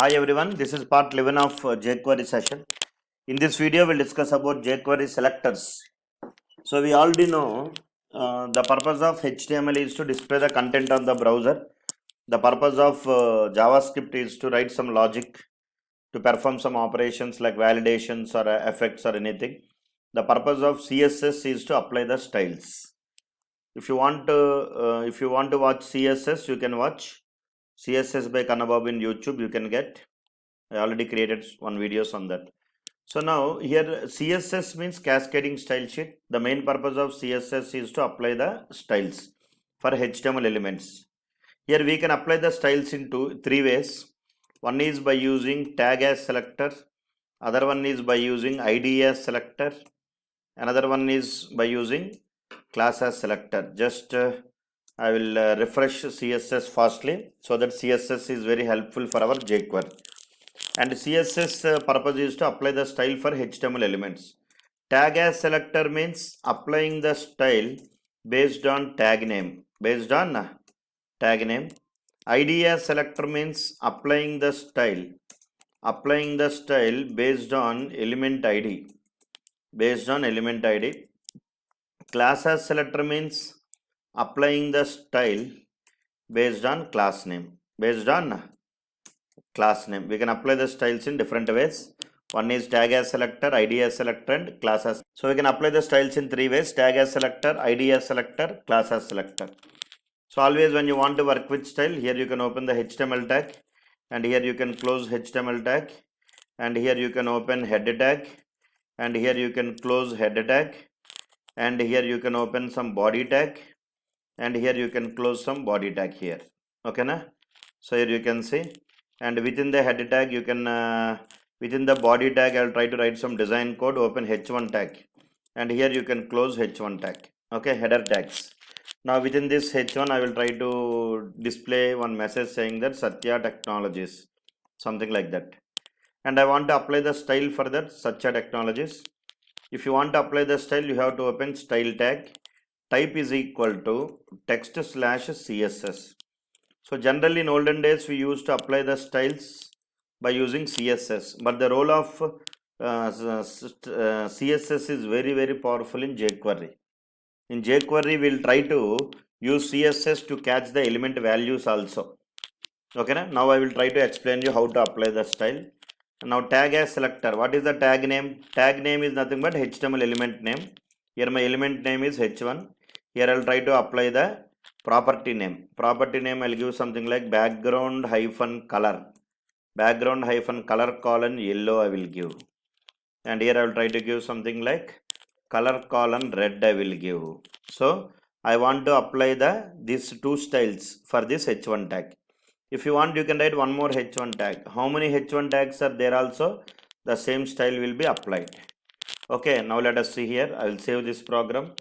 Hi everyone, this is part 11 of jQuery session. In this video, we'll discuss about jQuery selectors. So we already know the purpose of HTML is to display the content on the browser. The purpose of JavaScript is to write some logic to perform some operations like validations or effects or anything. The purpose of CSS is to apply the styles. If you want to watch CSS, you can watch CSS by Kanabab in YouTube. You can get. I already created one videos on that. So now here CSS means cascading style sheet. The main purpose of CSS is to apply the styles for HTML elements. Here we can apply the styles in three ways. One is by using tag as selector. Other one is by using ID as selector. Another one is by using class as selector. Just I will refresh CSS fastly so that CSS is very helpful for our jQuery. And CSS purpose is to apply the style for HTML elements. Tag as selector means applying the style based on tag name. Based on tag name. ID as selector means applying the style based on element ID. Based on element ID. Class as selector means applying the style based on class name. Based on class name. We can apply the styles in different ways. One is tag as selector, ID as selector, and class as. So we can apply the styles in three ways: tag as selector, ID as selector, class as selector. So always when you want to work with style, here you can open the HTML tag, and here you can close HTML tag, and here you can open head tag, and here you can close head tag, and here you can open some body tag, and here you can close some body tag here. Okay, na? So here you can see, and within the head tag you can within the body tag I'll try to write some design code. Open h1 tag, and here you can close h1 tag. Okay, header tags. Now within this h1 I will try to display one message saying that Satya Technologies, something like that, and I want to apply the style for that Satya Technologies. If you want to apply the style, you have to open style tag. Type is equal to text slash css. So generally in olden days we used to apply the styles by using CSS, but the role of CSS is very powerful in jQuery. In jQuery we'll try to use CSS to catch the element values also. Okay, now I will try to explain you how to apply the style. Now tag as selector. What is the tag name? Tag name is nothing but HTML element name. Here my element name is h1. Here I'll try to apply the property name. Property name I'll give something like background hyphen color. Background hyphen color colon yellow I will give. And here I will try to give something like color colon red I will give. So I want to apply these two styles for this h1 tag. If you want, you can write one more h1 tag. How many h1 tags are there also? The same style will be applied. Okay, now let us see here. I will save this program.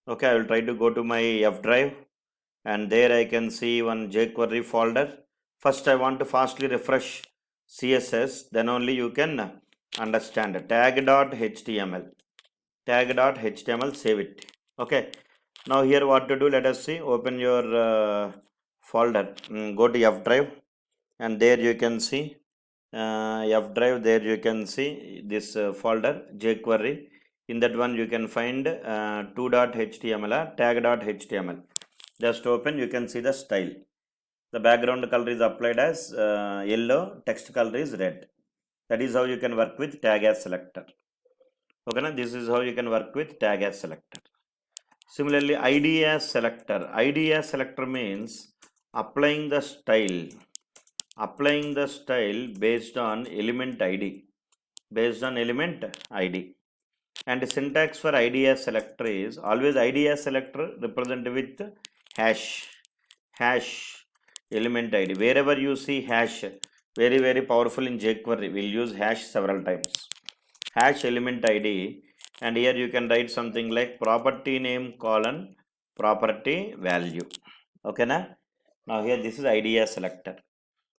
Okay, I will try to go to my F drive, and there I can see one jQuery folder. First I want to fastly refresh CSS, then only you can understand tag.html. Tag.html, save it. Okay, now here what to do, let us see. Open your folder, go to F drive, and there you can see F drive. There you can see this folder jQuery. In that one you can find 2.html or tag.html. Just open, you can see the style. The background color is applied as yellow, text color is red. That is how you can work with tag as selector. Okay, now this is how you can work with tag as selector. Similarly, ID as selector. ID as selector means applying the style based on element ID. Based on element ID. And the syntax for ID as selector is always ID as selector represented with hash element ID. Wherever you see hash, very powerful in jQuery, we'll use hash several times. Hash element ID, and here you can write something like property name colon property value. Okay, now here this is ID as selector.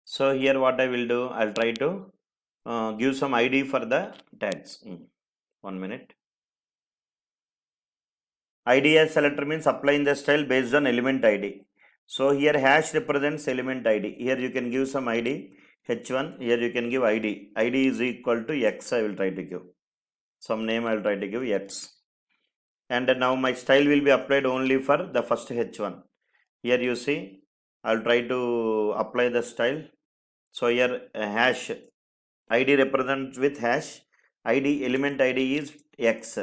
So here what I will do, I'll try to give some ID for the tags. 1 minute. ID as selector means applying the style based on element ID. So here hash represents element ID. Here you can give some ID. h1, here you can give id. Id is equal to x. I will try to give some name. I will try to give x, and now my style will be applied only for the first h1. Here you see, I'll try to apply the style. So here hash id represents with hash. Id element id is x.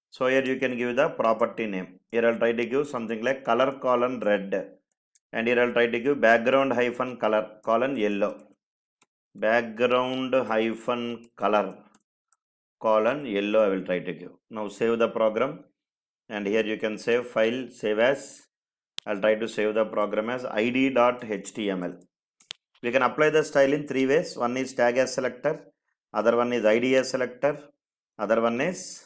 So here you can give the property name. Here I'll try to give something like color colon red, and here I'll try to give background hyphen color colon yellow. Background hyphen color colon yellow I will try to give. Now save the program, and here you can save file, save as. I'll try to save the program as id.html. We can apply the style in three ways. One is tag as selector, other one is id as selector, other one is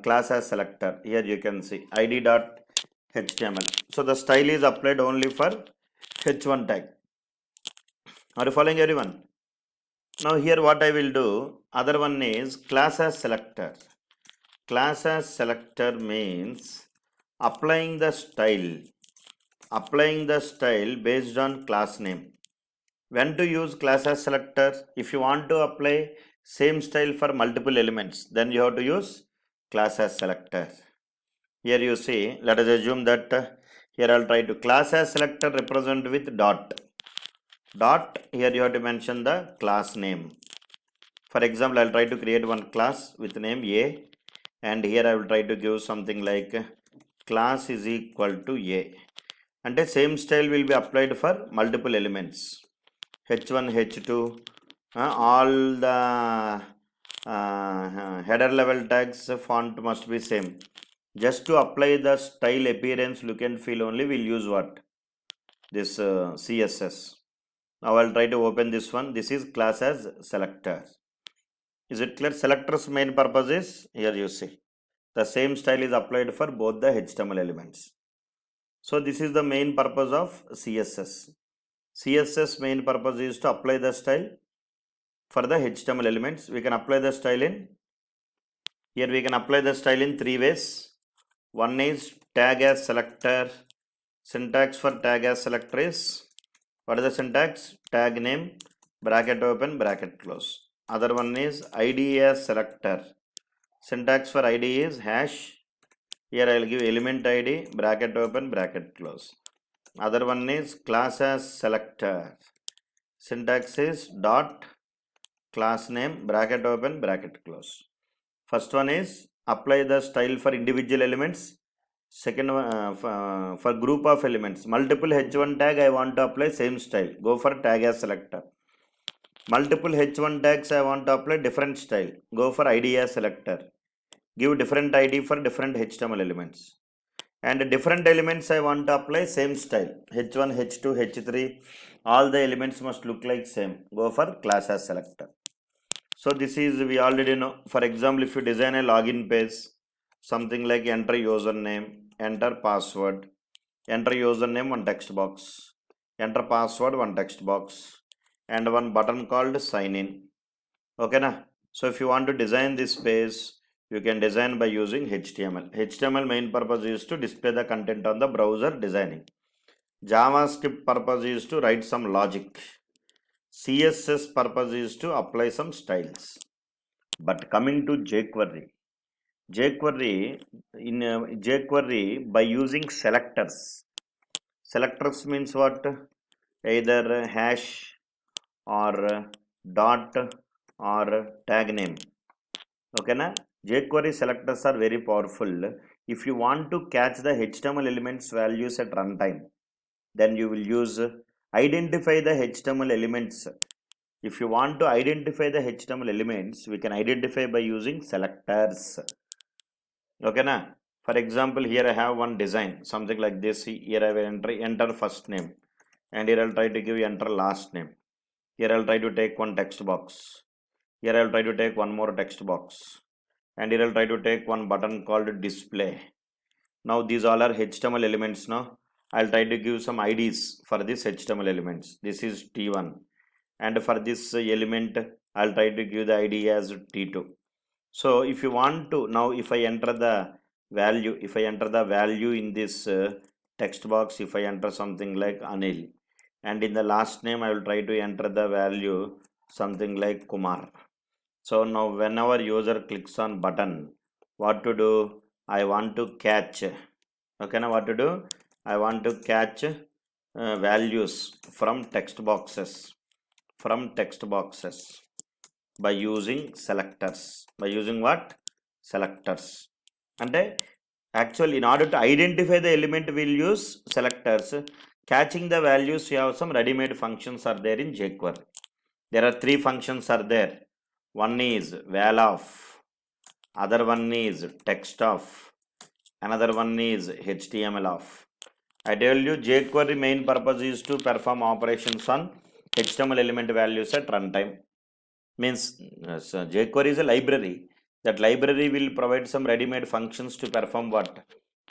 class as selector. Here you can see id.html. So the style is applied only for h1 tag. Are you following, everyone? Now here what I will do, other one is class as selector. Class as selector means applying the style based on class name. When to use class as selector? If you want to apply same style for multiple elements, then you have to use class as selector. Here you see, let us assume that here I'll try to class as selector represent with dot. Here you have to mention the class name. For example, I'll try to create one class with name A, and here I will try to give something like class is equal to A, and the same style will be applied for multiple elements, h1, h2, all the header level tags font must be same. Just to apply the style appearance, look and feel only, we'll use what? This CSS. Now I'll try to open this one. This is class as selector. Is it clear? Selector's main purpose is, here you see, the same style is applied for both the HTML elements. So this is the main purpose of CSS. CSS main purpose is to apply the style for the HTML elements. We can apply the style in, here we can apply the style in three ways. One is tag as selector. Syntax for tag as selector is, what is the syntax? Tag name, bracket open, bracket close. Other one is id as selector. Syntax for id is hash. Here I will give element id, bracket open, bracket close. Other one is class as selector. Syntax is dot, class name, bracket open, bracket close. First one is apply the style for individual elements. Second one for group of elements. Multiple h1 tag I want to apply same style, go for tag as selector. Multiple h1 tags I want to apply different style, go for id as selector. Give different id for different HTML elements. And different elements I want to apply same style, h1, h2, h3, all the elements must look like same, go for class as selector. So this is, we already know. For example, if you design a login page, something like enter username, enter password, enter username, one text box, enter password, one text box, and one button called sign in. Okay na? So if you want to design this page, you can design by using HTML. HTML main purpose is to display the content on the browser designing. JavaScript purpose is to write some logic. CSS purpose is to apply some styles. But coming to jQuery, in jQuery by using selectors. Selectors means what? Either hash or dot or tag name. Okay na? jQuery selectors are very powerful. If you want to catch the HTML elements values at runtime, then you will use identify the HTML elements. If you want to identify the HTML elements, we can identify by using selectors. Okay na? For example, here I have one design, something like this. Here I will enter first name, and here I'll try to give enter last name. Here I'll try to take one text box. Here I'll try to take one more text box, and here I'll try to take one button called display. Now these all are HTML elements. Now I'll try to give some IDs for these HTML elements. This is T1, and for this element I'll try to give the ID as T2. So if you want to, now if I enter the value, in this text box, if I enter something like Anil, and in the last name I will try to enter the value something like Kumar. So now whenever user clicks on button, what to do? I want to catch, okay, now what to do? I want to catch values from text boxes by using selectors. By using what? Selectors. And actually, in order to identify the element, we'll use selectors. Catching the values, you have some ready-made functions are there in jQuery. There are 3 functions are there. One is val_of, other one is text_of, another one is HTML_of. I tell you, jQuery main purpose is to perform operations on HTML element values at runtime. Means jQuery is a library. That library will provide some ready-made functions to perform what?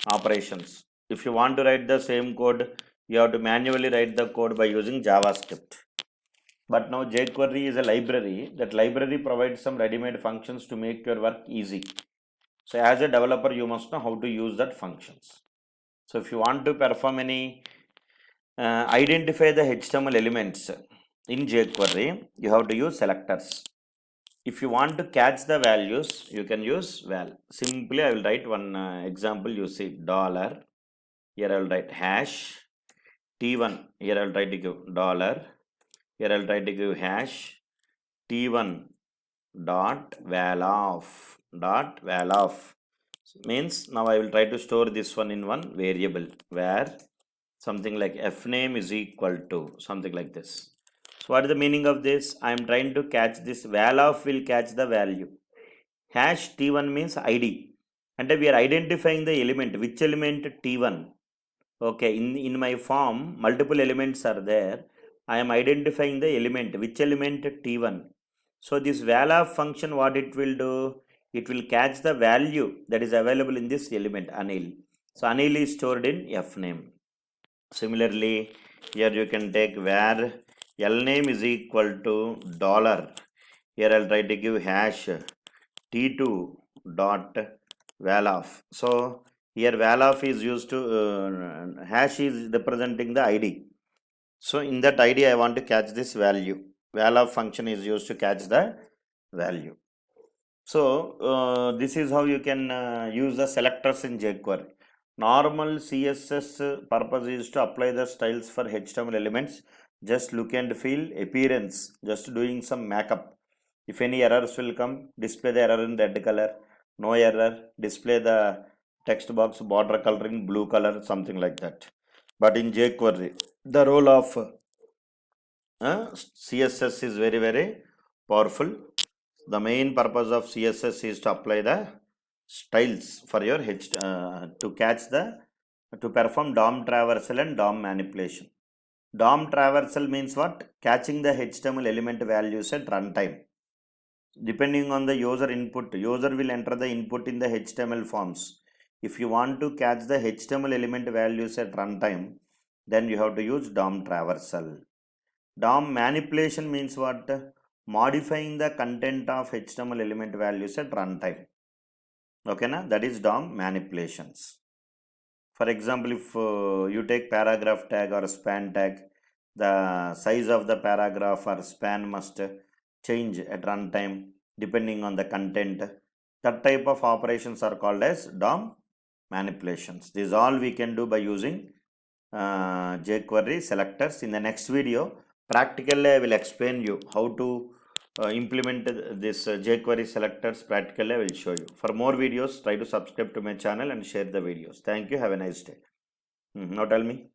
Operations. If you want to write the same code, you have to manually write the code by using JavaScript. But now jQuery is a library. That library provides some ready-made functions to make your work easy. So as a developer, you must know how to use that functions. So if you want to perform any identify the HTML elements in jQuery, you have to use selectors. If you want to catch the values, you can use val. Simply I will write one example. You see dollar, here I will write hash t1, here I will try to give dollar, here I will try to give hash t1 dot val_of means now I will try to store this one in one variable where something like fname is equal to something like this. So what is the meaning of this? I am trying to catch this. val_of will catch the value. Hash t1 means id, and we are identifying the element. Which element? T1. Okay, in my form multiple elements are there. I am identifying the element. Which element? T1. So this val_of function, what it will do? It will catch the value that is available in this element Anil. So Anil is stored in fname. Similarly, here you can take where lname is equal to dollar. Here I'll try to give hash t2 dot val_of. So here val_of is used to hash is representing the id. So in that id I want to catch this value. val_of function is used to catch the value. So this is how you can use the selectors in jQuery. Normal CSS purpose is to apply the styles for HTML elements. Just look and feel, appearance, just doing some makeup. If any errors will come, display the error in red color. No error, display the text box border color in blue color, something like that. But in jQuery, the role of CSS is very, very powerful. The main purpose of CSS is to apply the styles for your to perform DOM traversal and DOM manipulation. DOM traversal means what? Catching the HTML element values at runtime. Depending on the user input, user will enter the input in the HTML forms. If you want to catch the HTML element values at runtime, then you have to use DOM traversal. DOM manipulation means what? Modifying the content of HTML element values at runtime. Okay, na? That is DOM manipulations. For example, if you take paragraph tag or span tag, the size of the paragraph or span must change at runtime depending on the content. That type of operations are called as DOM manipulations. This is all we can do by using jQuery selectors. In the next video, practically I will explain you how to implement this jQuery selectors. Practically I will show you. For more videos, try to subscribe to my channel and share the videos. Thank you. Have a nice day. Now tell me.